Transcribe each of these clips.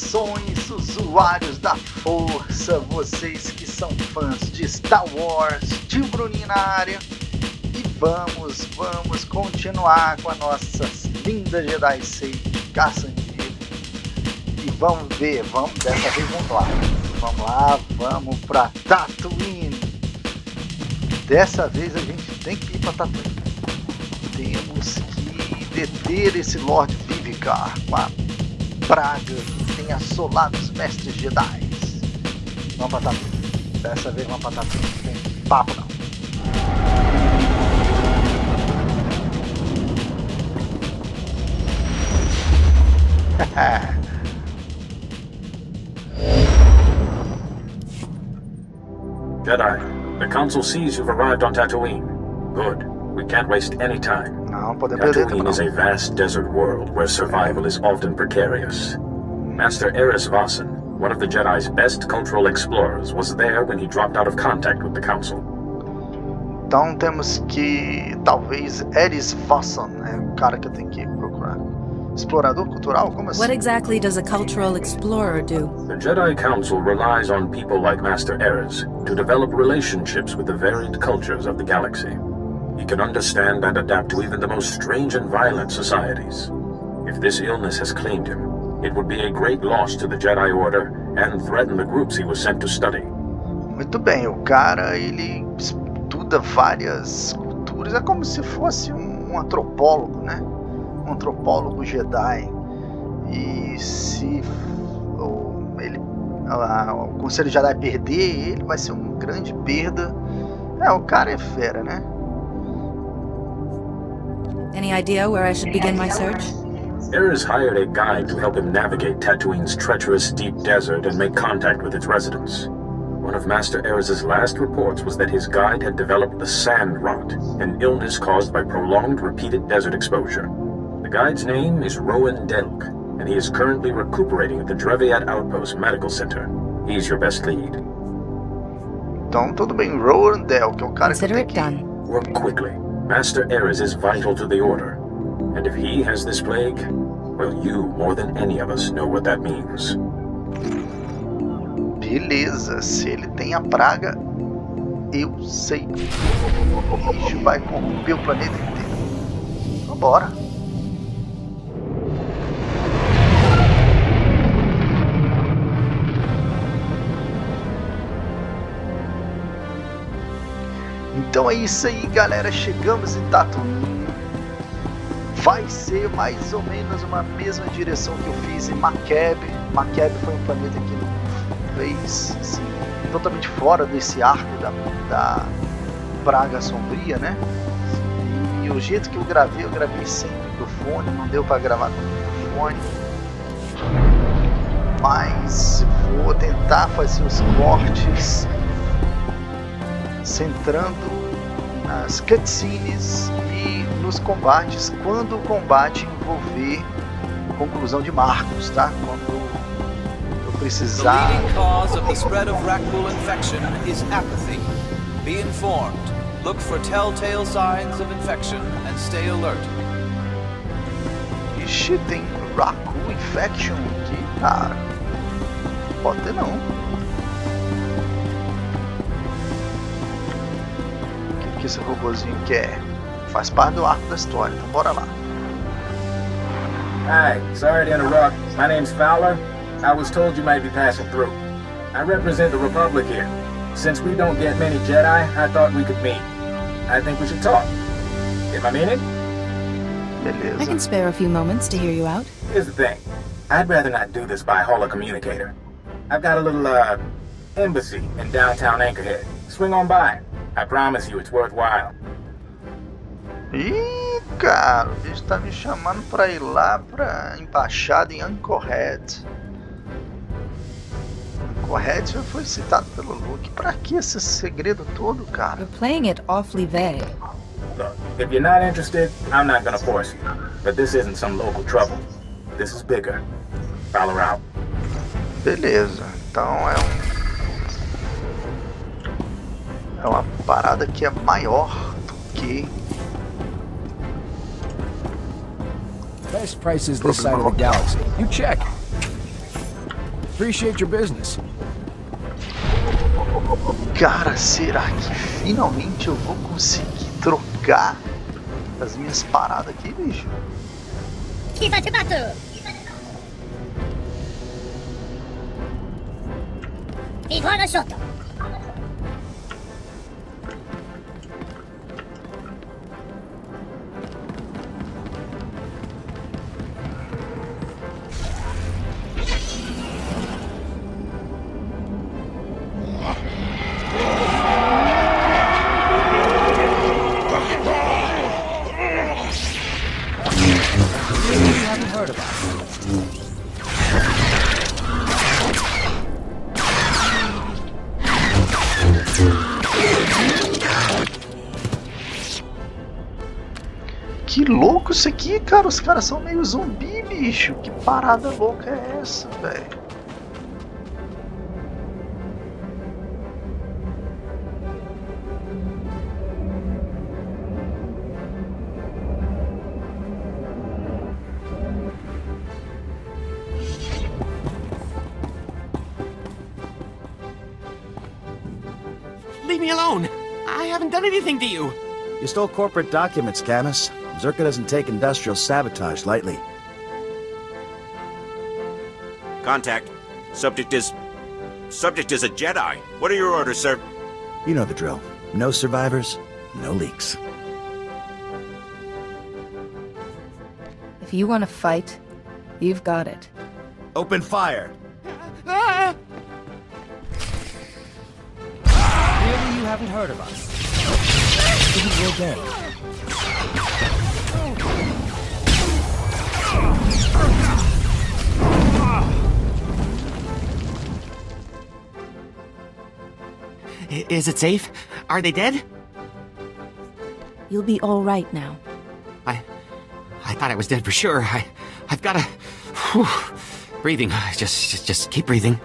Saudações, usuários da Força, vocês que são fãs de Star Wars, Tio Brunin na área. E vamos continuar com a nossa linda Jedi caça-nível. E vamos ver, dessa vez vamos pra Tatooine. Dessa vez a gente tem que ir pra Tatooine. Temos que deter esse Lord Vivicar com a praga que tem assolado os mestres Jedi. Vamos pra Tatooine. Dessa vez vamos pra Tatooine. Não tem papo não. Jedi, the Council sees you've arrived on Tatooine. Good. We can't waste any time. Não podemos perder tempo. Tatooine is a vast desert world where survival is often precarious. Master Eraz Vassan, one of the Jedi's best cultural explorers, was there when he dropped out of contact with the Council. Então temos que, talvez, Eraz Vassan é o cara que eu tenho que procurar. Explorador cultural? Como assim? What exactly does a cultural explorer do? The Jedi Council relies on people like Master Eraz to develop relationships with the varied cultures of the galaxy. He can understand and adapt to even the most strange and violent societies. If this illness has claimed him, it would be a great loss to the Jedi Order and threaten the groups he was sent to study. Muito bem, o cara, ele estuda várias culturas, é como se fosse um antropólogo, né? Um antropólogo Jedi. E se o Conselho Jedi perder, ele vai ser uma grande perda. O cara é fera, né? Any idea where I should begin my search? Eraz hired a guide to help him navigate Tatooine's treacherous deep desert and make contact with its residents. One of Master Eraz's last reports was that his guide had developed the sand rot, an illness caused by prolonged repeated desert exposure. The guide's name is Rowan Delk, and he is currently recuperating at the Dreviat Outpost Medical Center. He's your best lead. Então tudo bem, Rowan Delk, é o cara Consider que it tem que... done. Work quickly. Master Eraz is vital to the Order. And if he has this plague, well, you, more than any of us, know what that means. Beleza, se ele tem a praga, eu sei. O bicho vai corromper o planeta inteiro. Vambora. Então é isso aí, galera. Chegamos em Tatooine. Vai ser mais ou menos uma mesma direção que eu fiz em Maqueb. Maqueb foi um planeta que não fez assim, totalmente fora desse arco da Praga Sombria, né? E o jeito que eu gravei sem microfone. Não deu para gravar com microfone. Mas vou tentar fazer os cortes centrando nas cutscenes e nos combates, quando o combate envolver conclusão de marcos, tá? Quando eu precisar. The leading cause of the spread of Rakghoul infection is apathy. Be informed. Look for telltale signs of infection and stay alert. Ixi, tem Rakghoul infection aqui, cara. Pode ter não. O que esse robozinho quer? Faz parte do arco da história, então bora lá. Hi, sorry to interrupt. My name's Fowler. I was told you might be passing through. I represent the Republic here. Since we don't get many Jedi, I thought we could meet. I think we should talk. Get my meaning? Beleza. I can spare a few moments to hear you out. Here's the thing. I'd rather not do this by holocommunicator. I've got a little, embassy in downtown Anchorhead. Swing on by. I promise you it's worthwhile. Ih, cara, o bicho tá me chamando pra ir lá pra embaixada em Anchorhead. Anchorhead já foi citado pelo Luke. Pra que esse segredo todo, cara? You're playing it awfully vague. Look, if you're not interested, I'm not gonna force you. But this isn't some local trouble. This is bigger. Fowler out. Beleza, então é uma parada que é maior do que Best prices this side of the galaxy. You check. Appreciate your business. Cara, será que finalmente eu vou conseguir trocar as minhas paradas aqui, bicho? Que louco isso aqui, cara. Os caras são meio zumbi, bicho. Que parada louca é essa, velho? Leave me alone! I haven't done anything to you! You stole corporate documents, Camus. Zerka doesn't take industrial sabotage lightly. Contact. Subject is a Jedi. What are your orders, sir? You know the drill. No survivors, no leaks. If you want to fight, you've got it. Open fire! Ah! Really, you haven't heard of us? Isn't your day? Is it safe? Are they dead? You'll be all right now. I thought I was dead for sure. I've got to... Breathing. Just keep breathing.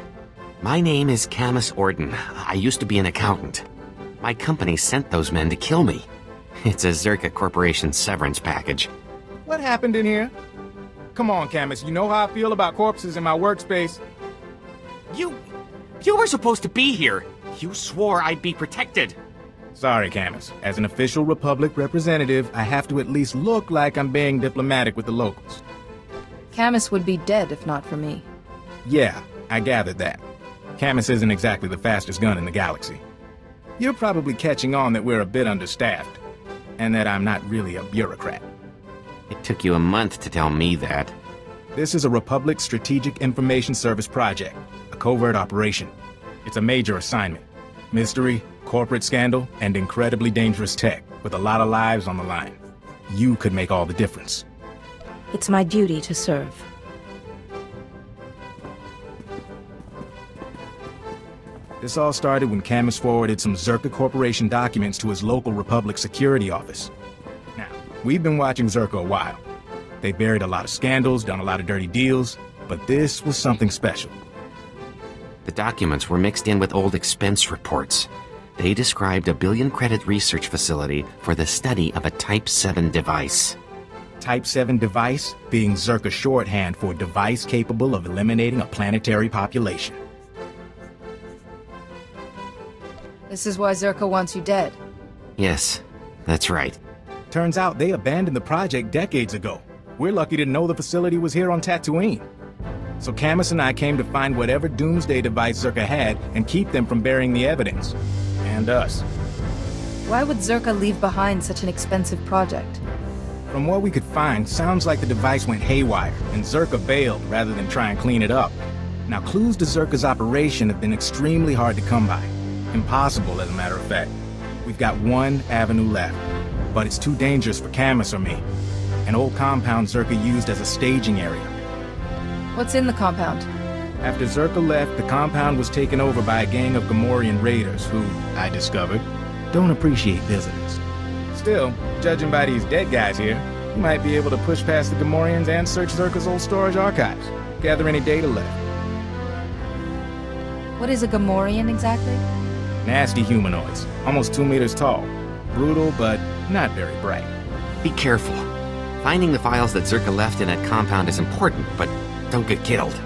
My name is Camus Orden. I used to be an accountant. My company sent those men to kill me. It's a Zerka Corporation severance package. What happened in here? Come on, Camus, you know how I feel about corpses in my workspace. You were supposed to be here. You swore I'd be protected. Sorry, Camus. As an official Republic representative, I have to at least look like I'm being diplomatic with the locals. Camus would be dead if not for me. Yeah, I gathered that. Camus isn't exactly the fastest gun in the galaxy. You're probably catching on that we're a bit understaffed, and that I'm not really a bureaucrat. It took you a month to tell me that. This is a Republic Strategic Information Service project, a covert operation. It's a major assignment. Mystery, corporate scandal, and incredibly dangerous tech, with a lot of lives on the line. You could make all the difference. It's my duty to serve. This all started when Camus forwarded some Zerka Corporation documents to his local Republic security office. Now, we've been watching Zerka a while. They buried a lot of scandals, done a lot of dirty deals, but this was something special. The documents were mixed in with old expense reports. They described a billion-credit research facility for the study of a Type 7 device. Type 7 device being Zerka shorthand for device capable of eliminating a planetary population. This is why Zerka wants you dead. Yes, that's right. Turns out they abandoned the project decades ago. We're lucky to know the facility was here on Tatooine. So Camus and I came to find whatever doomsday device Zerka had and keep them from burying the evidence. And us. Why would Zerka leave behind such an expensive project? From what we could find, sounds like the device went haywire, and Zerka bailed rather than try and clean it up. Now, clues to Zerka's operation have been extremely hard to come by. Impossible, as a matter of fact. We've got one avenue left, but it's too dangerous for Camus or me. An old compound Zerka used as a staging area. What's in the compound? After Zerka left, the compound was taken over by a gang of Gamorrean raiders who, I discovered, don't appreciate visitors. Still, judging by these dead guys here, you might be able to push past the Gamorreans and search Zerka's old storage archives. Gather any data left. What is a Gamorrean exactly? Nasty humanoids, almost 2 meters tall. Brutal, but not very bright. Be careful. Finding the files that Zerka left in that compound is important, but don't get killed.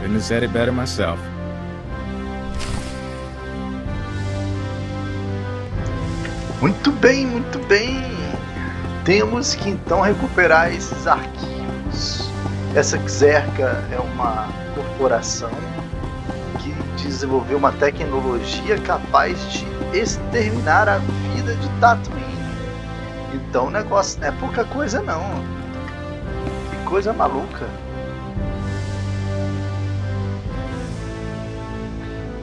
Couldn't have said it better myself. Muito bem, muito bem. Temos que então recuperar esses arquivos. Essa Xerca é uma corporação que desenvolveu uma tecnologia capaz de exterminar a vida de Tatooine. Então o negócio não é pouca coisa não. Que coisa maluca.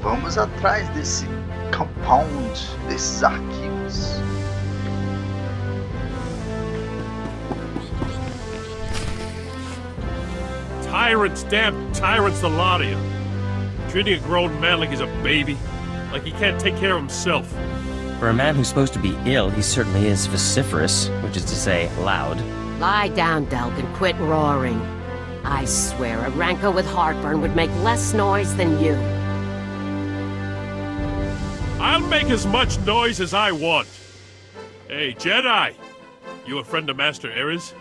Vamos atrás desse compound, desses arquivos. Tyrants, damn tyrants, the lot of you. Treating a grown man like he's a baby, like he can't take care of himself. For a man who's supposed to be ill, he certainly is vociferous, which is to say, loud. Lie down, Delk, and quit roaring. I swear a rancor with heartburn would make less noise than you. I'll make as much noise as I want. Hey, Jedi! You a friend of Master Eraz?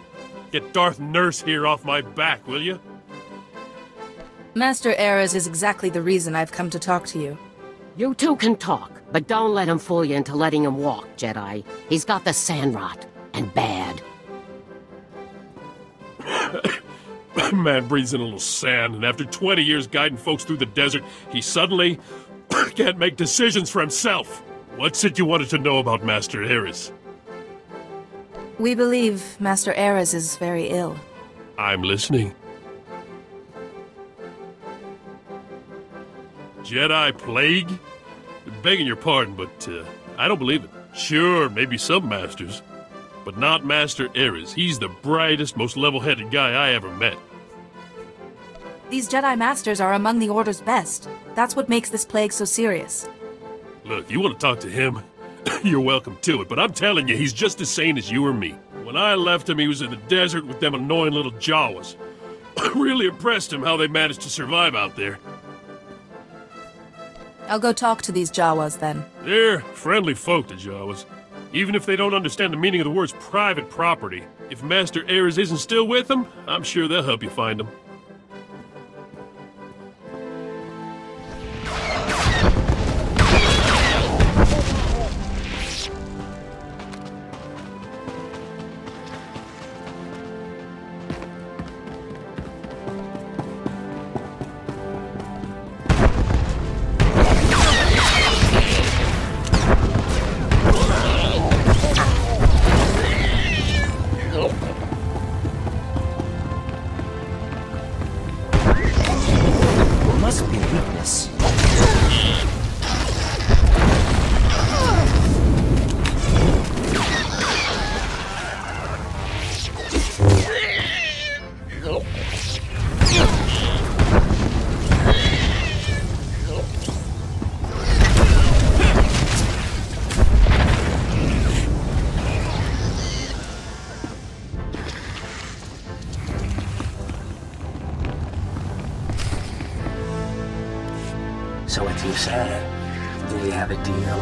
Get Darth Nurse here off my back, will you? Master Eraz is exactly the reason I've come to talk to you. You two can talk, but don't let him fool you into letting him walk, Jedi. He's got the sand rot, and bad. Man breathes in a little sand, and after 20 years guiding folks through the desert, he suddenly can't make decisions for himself. What's it you wanted to know about Master Eraz? We believe Master Eraz is very ill. I'm listening. Jedi plague? Begging your pardon, but I don't believe it. Sure, maybe some masters, but not Master Eraz. He's the brightest, most level-headed guy I ever met. These Jedi Masters are among the Order's best. That's what makes this plague so serious. Look, you want to talk to him? You're welcome to it, but I'm telling you, he's just as sane as you or me. When I left him, he was in the desert with them annoying little Jawas. Really impressed him how they managed to survive out there. I'll go talk to these Jawas, then. They're friendly folk, the Jawas. Even if they don't understand the meaning of the words private property. If Master Eraz isn't still with them, I'm sure they'll help you find him. So what do you say? Do we have a deal?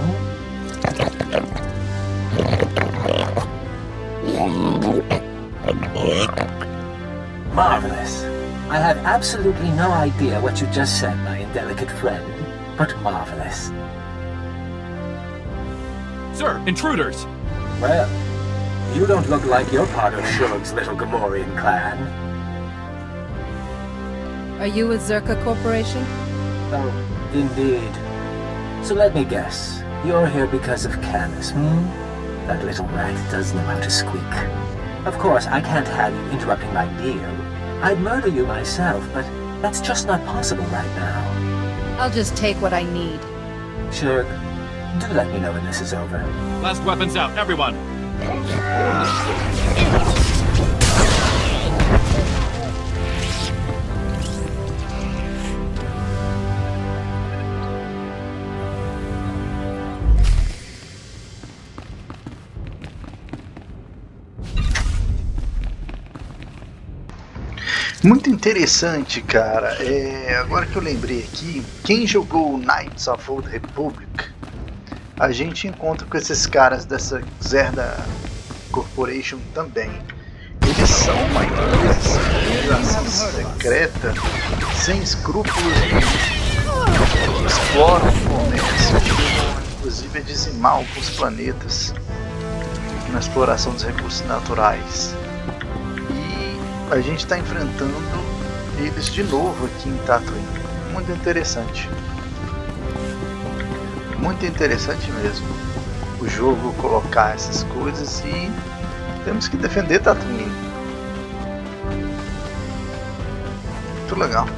Marvelous. I have absolutely no idea what you just said, my indelicate friend, but marvelous. Sir, intruders! Well, you don't look like you're part of Shulug's little Gamorrean clan. Are you with Zerka Corporation? Oh, indeed. So let me guess. You're here because of Camus, That little rat does know how to squeak. Of course, I can't have you interrupting my meal. I'd murder you myself, but that's just not possible right now. I'll just take what I need. Sure. Do let me know when this is over. Last weapons out, everyone! Muito interessante, cara. Agora que eu lembrei aqui, quem jogou Knights of Old Republic, a gente encontra com esses caras dessa Zerda Corporation também. Eles São uma organização secreta, sem escrúpulos, exploram o comércio, inclusive a dizimar alguns planetas na exploração dos recursos naturais. E a gente está enfrentando eles de novo aqui em Tatooine. Muito interessante. Muito interessante mesmo o jogo colocar essas coisas e temos que defender Tatooine. Muito legal.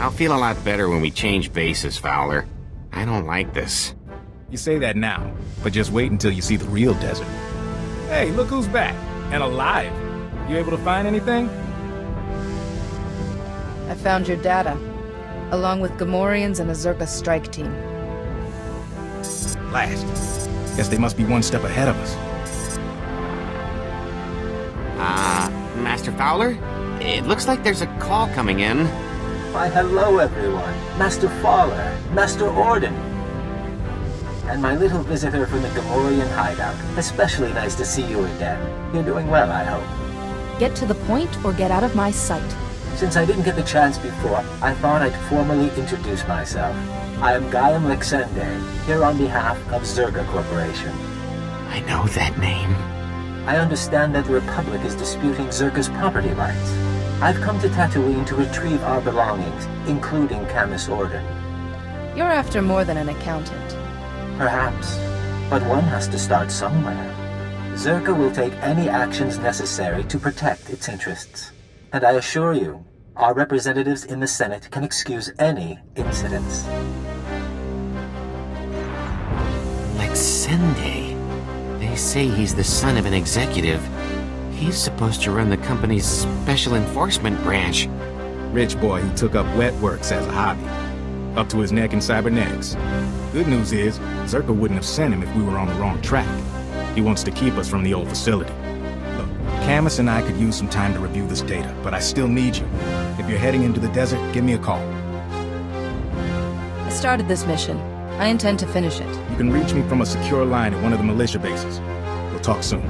I'll feel a lot better when we change bases, Fowler. I don't like this. You say that now, but just wait until you see the real desert. Hey, look who's back, and alive. You able to find anything? I found your data, along with Gamorreans and a Zerka strike team. Last. Guess they must be one step ahead of us. Master Fowler? It looks like there's a call coming in. Why, hello everyone. Master Fowler, Master Orden. And my little visitor from the Gamorrean hideout. Especially nice to see you again. You're doing well, I hope. Get to the point or get out of my sight. Since I didn't get the chance before, I thought I'd formally introduce myself. I am Gaiam Lexende, here on behalf of Zerga Corporation. I know that name. I understand that the Republic is disputing Zerga's property rights. I've come to Tatooine to retrieve our belongings, including Camus Orden. You're after more than an accountant. Perhaps, but one has to start somewhere. Zerga will take any actions necessary to protect its interests. And I assure you, our representatives in the Senate can excuse any incidents. Lexende. They say he's the son of an executive. He's supposed to run the company's special enforcement branch. Rich boy who took up wet works as a hobby. Up to his neck in cybernetics. Good news is, Zerka wouldn't have sent him if we were on the wrong track. He wants to keep us from the old facility. Look, Camus and I could use some time to review this data, but I still need you. If you're heading into the desert, give me a call. I started this mission. I intend to finish it. You can reach me from a secure line at one of the militia bases. We'll talk soon.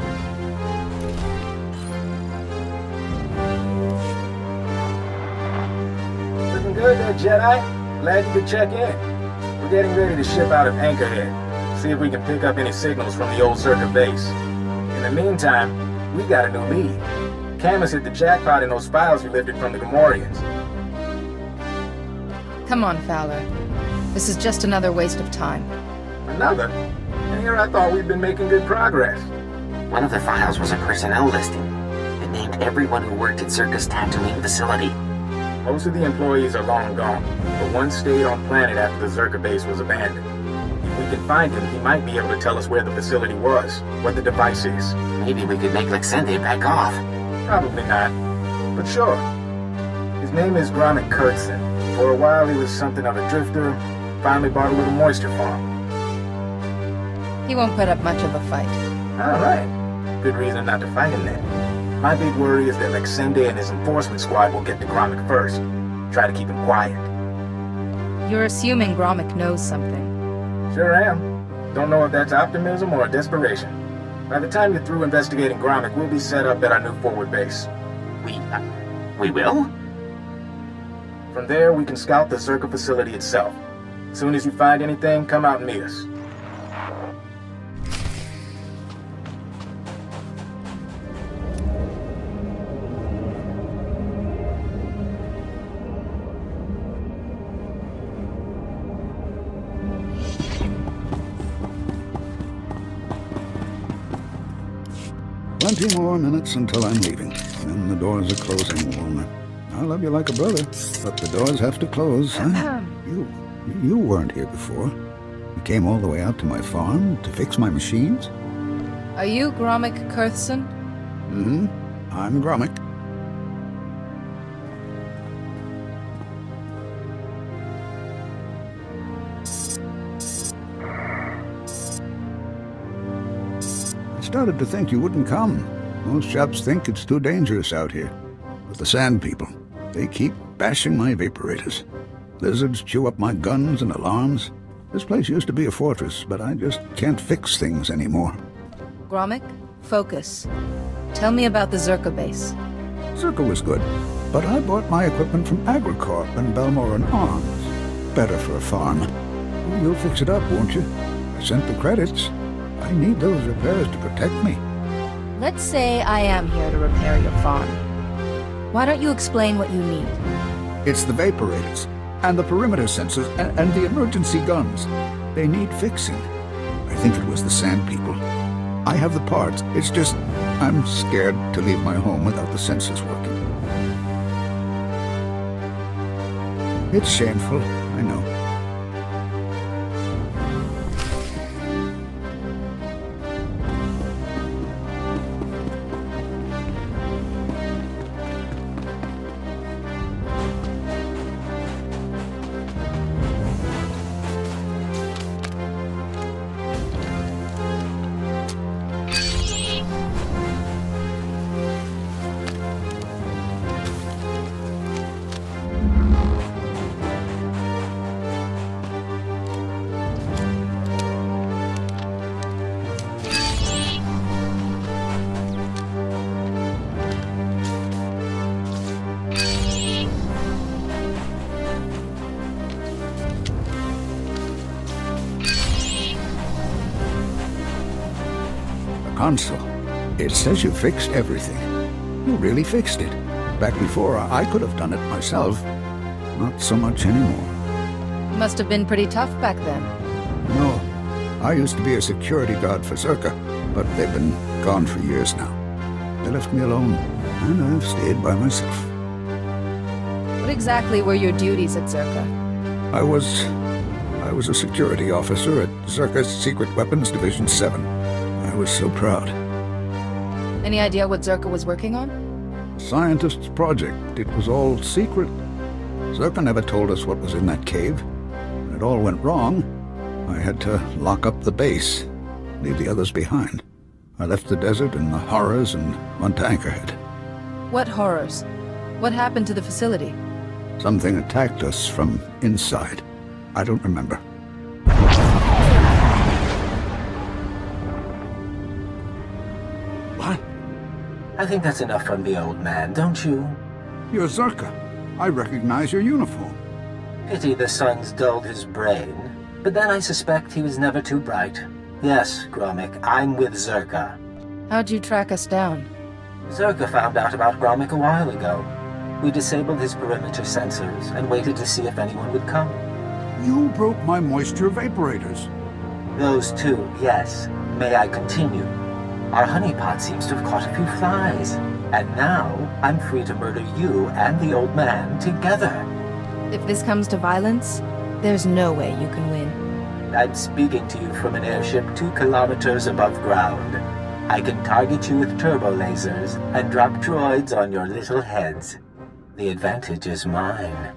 Looking good there, Jedi. Glad you could check in. We're getting ready to ship out of Anchorhead. See if we can pick up any signals from the old Zerka base. In the meantime, we got a new lead. Camus hit the jackpot in those files we lifted from the Gamorreans. Come on, Fowler. This is just another waste of time. Another? And here I thought we'd been making good progress. One of the files was a personnel listing. It named everyone who worked at Zerka's Tatooine facility. Most of the employees are long gone, but one stayed on planet after the Zerka base was abandoned. If we can find him, he might be able to tell us where the facility was, what the device is. Maybe we could make Lexende back off. Probably not, but sure. His name is Gromit Kurtzon. For a while he was something of a drifter, finally bought a little moisture farm. He won't put up much of a fight. All right. Good reason not to fight him then. My big worry is that Lexende and his enforcement squad will get to Gromit first. Try to keep him quiet. You're assuming Gromit knows something. Sure am. Don't know if that's optimism or desperation. By the time you're through investigating Gromit, we'll be set up at our new forward base. We will? From there, we can scout the Zerka facility itself. As soon as you find anything, come out and meet us. Plenty more minutes until I'm leaving. And the doors are closing, Walnut. I love you like a brother, but the doors have to close. Huh? You weren't here before. You came all the way out to my farm to fix my machines? Are you Gromit Kurthson? Mm-hmm. I'm Gromit. I started to think you wouldn't come. Most chaps think it's too dangerous out here. But the Sand People, they keep bashing my vaporators. Lizards chew up my guns and alarms. This place used to be a fortress, but I just can't fix things anymore. Gromit, focus. Tell me about the Zerka base. Zerka was good, but I bought my equipment from Agricorp and Balmoral Arms. Better for a farm. You'll fix it up, won't you? I sent the credits. I need those repairs to protect me. Let's say I am here to repair your farm. Why don't you explain what you need? It's the vaporators, and the perimeter sensors, and the emergency guns. They need fixing. I think it was the Sand People. I have the parts. It's just, I'm scared to leave my home without the sensors working. It's shameful, I know. Console. It says you fixed everything. You really fixed it. Back before, I could have done it myself. Not so much anymore. You must have been pretty tough back then. No. I used to be a security guard for Zerka, but they've been gone for years now. They left me alone, and I've stayed by myself. What exactly were your duties at Zerka? I was a security officer at Zerka's Secret Weapons Division 7. I was so proud. Any idea what Zerka was working on? Scientist's project. It was all secret. Zerka never told us what was in that cave. When it all went wrong, I had to lock up the base, leave the others behind. I left the desert and the horrors and went to Anchorhead. What horrors? What happened to the facility? Something attacked us from inside. I don't remember. I think that's enough from the old man, don't you? You're Zerka. I recognize your uniform. Pity the sun's dulled his brain. But then I suspect he was never too bright. Yes, Gromit, I'm with Zerka. How'd you track us down? Zerka found out about Gromit a while ago. We disabled his perimeter sensors and waited to see if anyone would come. You broke my moisture vaporators. Those two, yes. May I continue? Our honeypot seems to have caught a few flies. And now, I'm free to murder you and the old man together. If this comes to violence, there's no way you can win. I'm speaking to you from an airship 2 kilometers above ground. I can target you with turbo lasers and drop droids on your little heads. The advantage is mine.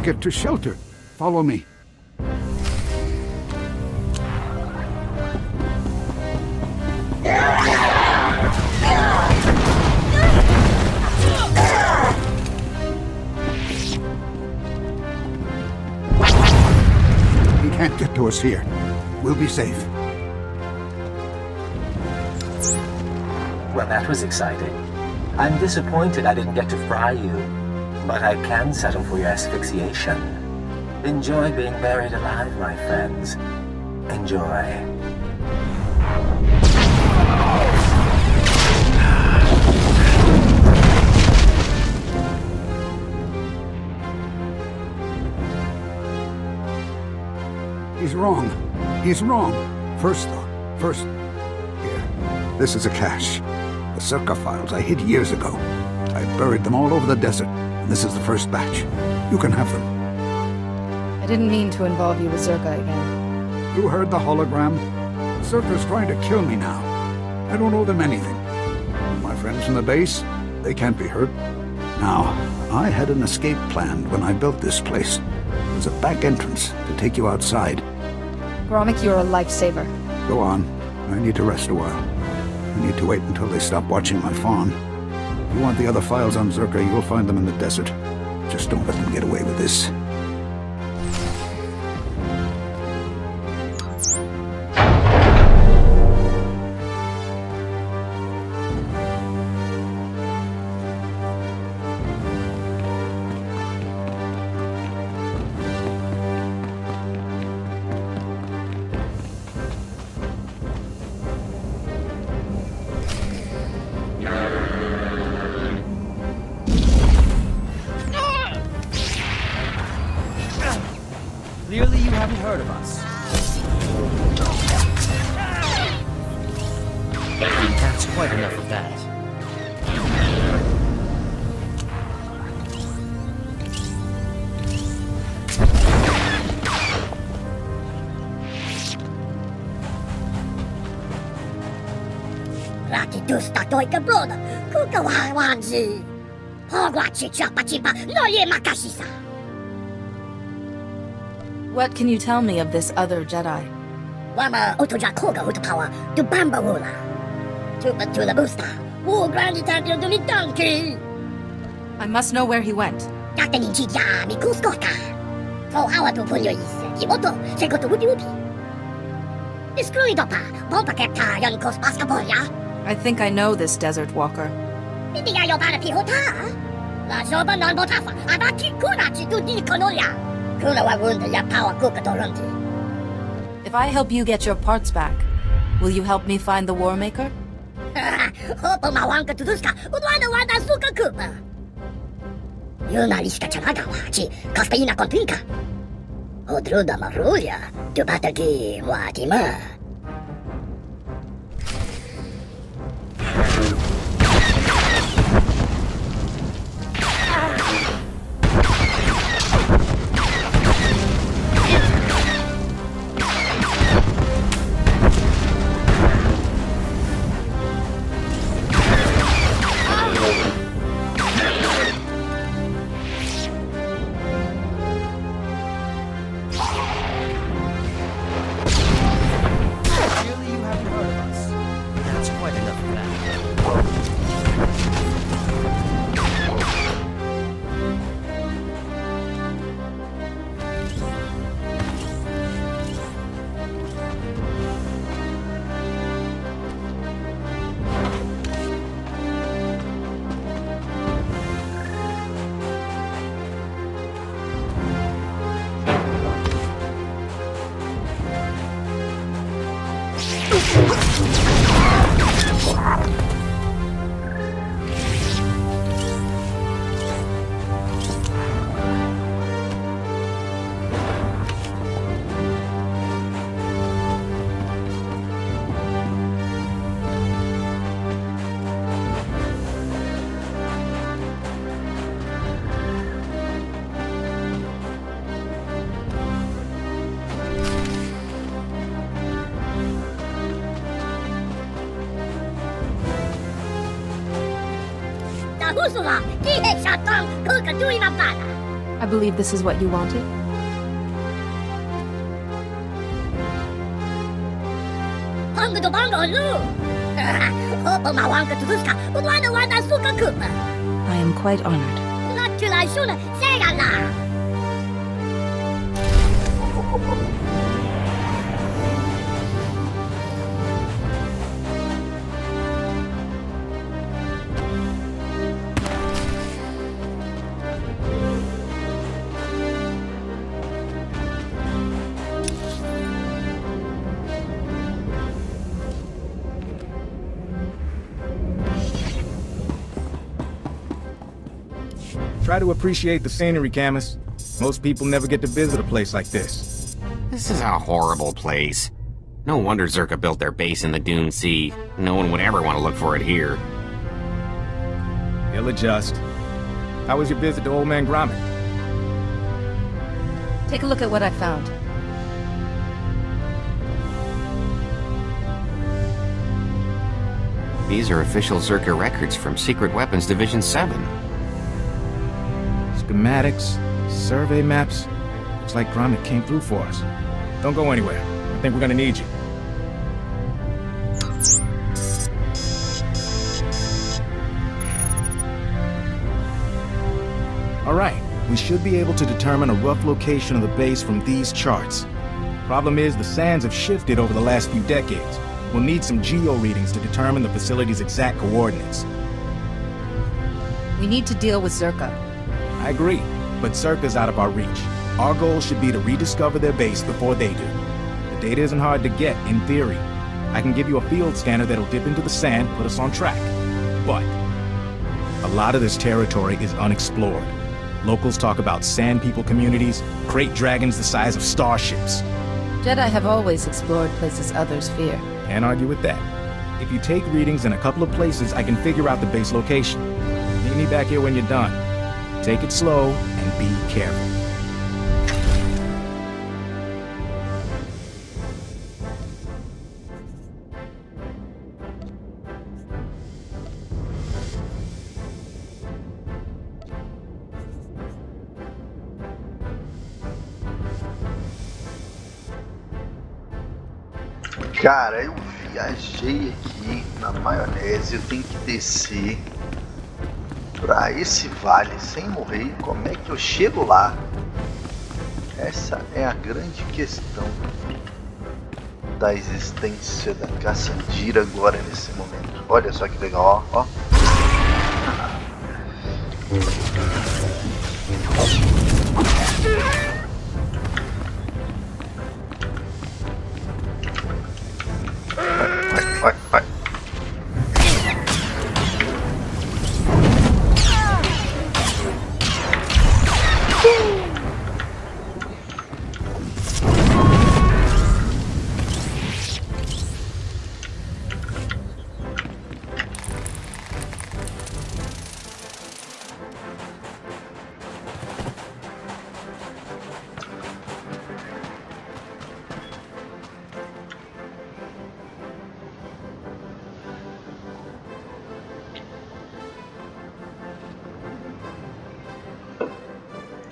Get to shelter. Follow me. He can't get to us here. We'll be safe. Well, that was exciting. I'm disappointed I didn't get to fry you, but I can settle for your asphyxiation. Enjoy being buried alive, my friends. Enjoy. He's wrong. He's wrong. First, here. This is a cache. The Circa files I hid years ago. I buried them all over the desert, and this is the first batch. You can have them. I didn't mean to involve you with Zerka again. You heard the hologram? Circa's trying to kill me now. I don't owe them anything. My friends from the base, they can't be hurt. Now, I had an escape planned when I built this place. There's a back entrance to take you outside. Gromik, you're a lifesaver. Go on. I need to rest a while. I need to wait until they stop watching my fawn. If you want the other files on Zerka, you'll find them in the desert. Just don't let them get away with this. Clearly you haven't heard of us. That's quite enough of that. Ratidusta toika broda, kuka wanzi. Hogwachi chapa chipa, no ye makashisa. What can you tell me of this other Jedi? Wama otoja koga utapawa, tu bamba wula. Tuba tula busta, wu grandi tatio du mitanki. I must know where he went. Takta ninchi ya mi kuskota. To hawa tu punyo ise, kimoto, sekoto ubi ubi. Iskruidopa, bomba kepta yon kos paskapolia. I think I know this desert walker. Bidiga yo para pihota. La joba non botafa, abaki kurachi tu di konolia. If I help you get your parts back, will you help me find the War Maker? I believe this is what you wanted. I am quite honored. Try to appreciate the scenery, Camus. Most people never get to visit a place like this. This is a horrible place. No wonder Zerka built their base in the Dune Sea. No one would ever want to look for it here. He'll adjust. How was your visit to Old Man Gromit? Take a look at what I found. These are official Zerka records from Secret Weapons Division 7. Schematics, survey maps. Looks like Gromit came through for us. Don't go anywhere. I think we're gonna need you. Alright, we should be able to determine a rough location of the base from these charts. Problem is, the sands have shifted over the last few decades. We'll need some geo readings to determine the facility's exact coordinates. We need to deal with Zerka. I agree, but Zerka's out of our reach. Our goal should be to rediscover their base before they do. The data isn't hard to get, in theory. I can give you a field scanner that'll dip into the sand, put us on track. But a lot of this territory is unexplored. Locals talk about sand people communities, great dragons the size of starships. Jedi have always explored places others fear. Can't argue with that. If you take readings in a couple of places, I can figure out the base location. Meet me back here when you're done. Take it slow and be careful. Cara, eu viajei aqui na maionese, eu tenho que descer pra esse vale sem morrer. Como é que eu chego lá? Essa é a grande questão da existência da Caçandira agora nesse momento. Olha só que legal, ó. Vai.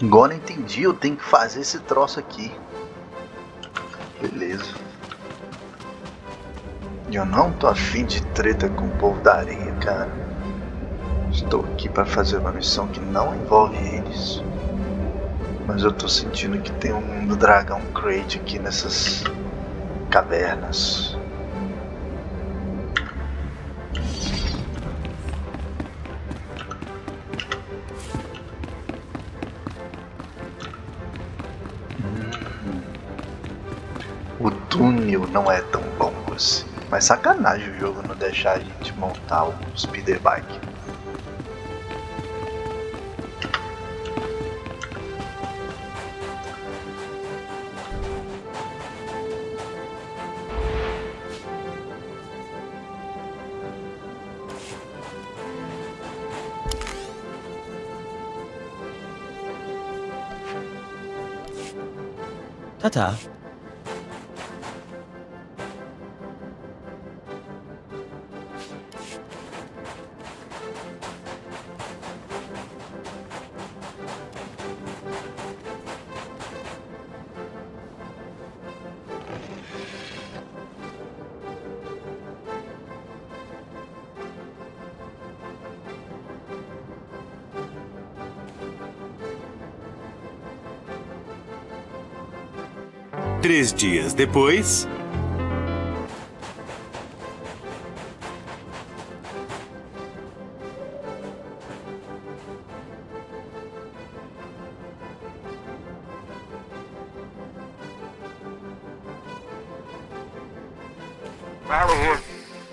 Agora entendi, eu tenho que fazer esse troço aqui. Beleza. Eu não tô afim de treta com o povo da areia, cara. Estou aqui para fazer uma missão que não envolve eles. Mas eu tô sentindo que tem um dragão crate aqui nessas cavernas. O túnel não é tão longo assim. Mas sacanagem o jogo não deixar a gente montar o speeder bike. Ta-ta. Três dias depois... Valley here.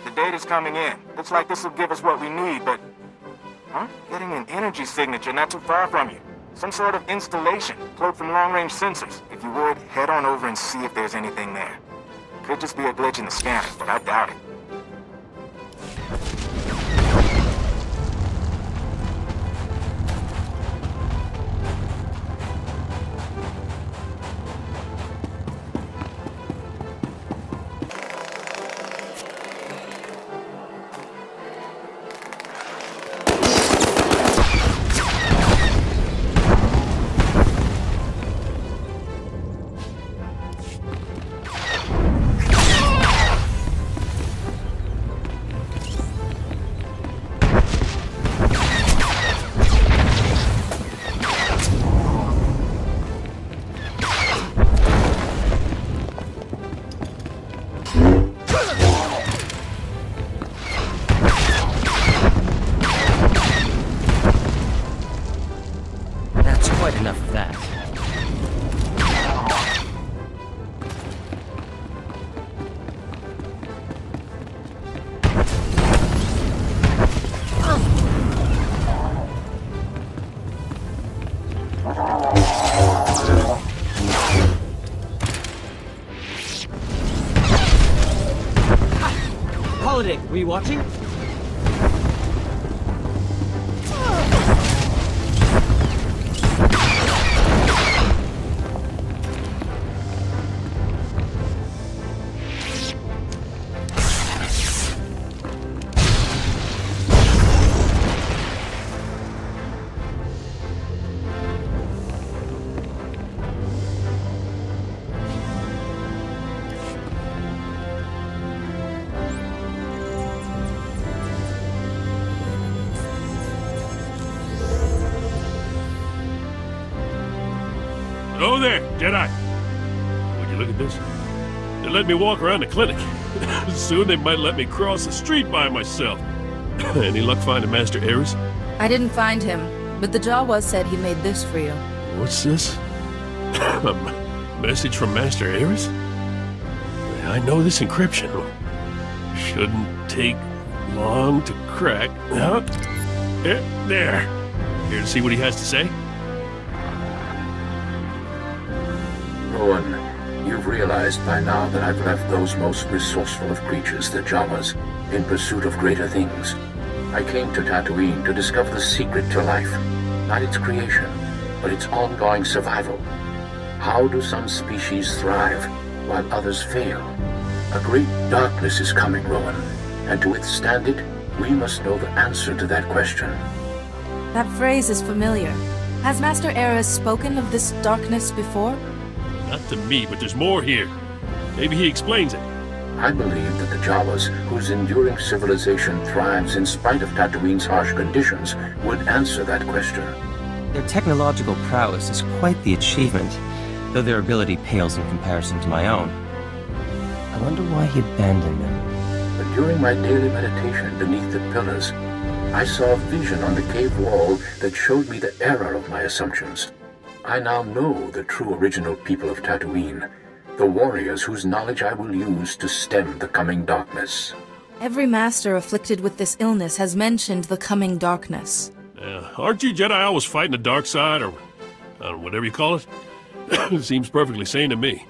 The data's coming in. Looks like this will give us what we need, but Huh? Getting an energy signature not too far from you. Some sort of installation, cloaked from long-range sensors. If you would, head on over and see if there's anything there. Could just be a glitch in the scanner, but I doubt it. Were you watching? Oh there, Jedi. Would you look at this? They let me walk around the clinic. Soon they might let me cross the street by myself. Any luck finding Master Eraz? I didn't find him, but the Jawas said he made this for you. What's this? A message from Master Eraz? I know this encryption. Shouldn't take long to crack. There. Here to see what he has to say? Rowan, you've realized by now that I've left those most resourceful of creatures, the Jawas, in pursuit of greater things. I came to Tatooine to discover the secret to life, not its creation, but its ongoing survival. How do some species thrive, while others fail? A great darkness is coming, Rowan, and to withstand it, we must know the answer to that question. That phrase is familiar. Has Master Eraz spoken of this darkness before? Not to me, but there's more here. Maybe he explains it. I believe that the Jawas, whose enduring civilization thrives in spite of Tatooine's harsh conditions, would answer that question. Their technological prowess is quite the achievement, though their ability pales in comparison to my own. I wonder why he abandoned them. But during my daily meditation beneath the pillars, I saw a vision on the cave wall that showed me the error of my assumptions. I now know the true original people of Tatooine, the warriors whose knowledge I will use to stem the coming darkness. Every master afflicted with this illness has mentioned the coming darkness. Aren't you Jedi always fighting the dark side, or whatever you call it? Seems perfectly sane to me.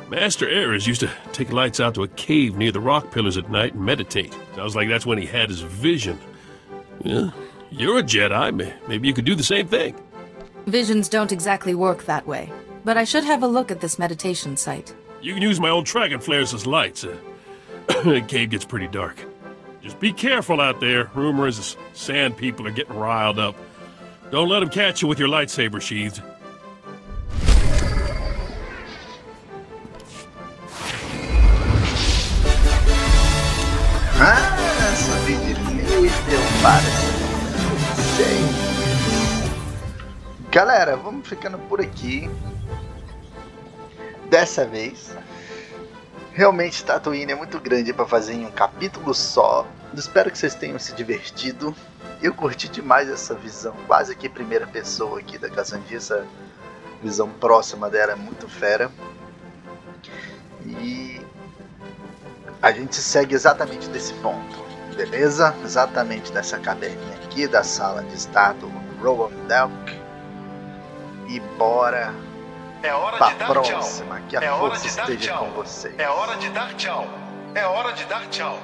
Master Eraz used to take lights out to a cave near the rock pillars at night and meditate. Sounds like that's when he had his vision. Yeah, you're a Jedi. Maybe you could do the same thing. Visions don't exactly work that way, but I should have a look at this meditation site. You can use my old dragon flares as lights. The cave gets pretty dark. Just be careful out there. Rumor is the sand people are getting riled up. Don't let them catch you with your lightsaber sheathed. Subi de nível para sempre. Galera, vamos ficando por aqui. Dessa vez, realmente Tatooine é muito grande para fazer em um capítulo só. Espero que vocês tenham se divertido. Eu curti demais essa visão, quase que primeira pessoa aqui da Cassandra. Essa visão próxima dela é muito fera. E a gente segue exatamente desse ponto. Beleza? Exatamente dessa caverninha aqui, da sala de estar do Rowan Delk. E bora pra próxima, que a força esteja com vocês. É hora de dar tchau. É hora de dar tchau.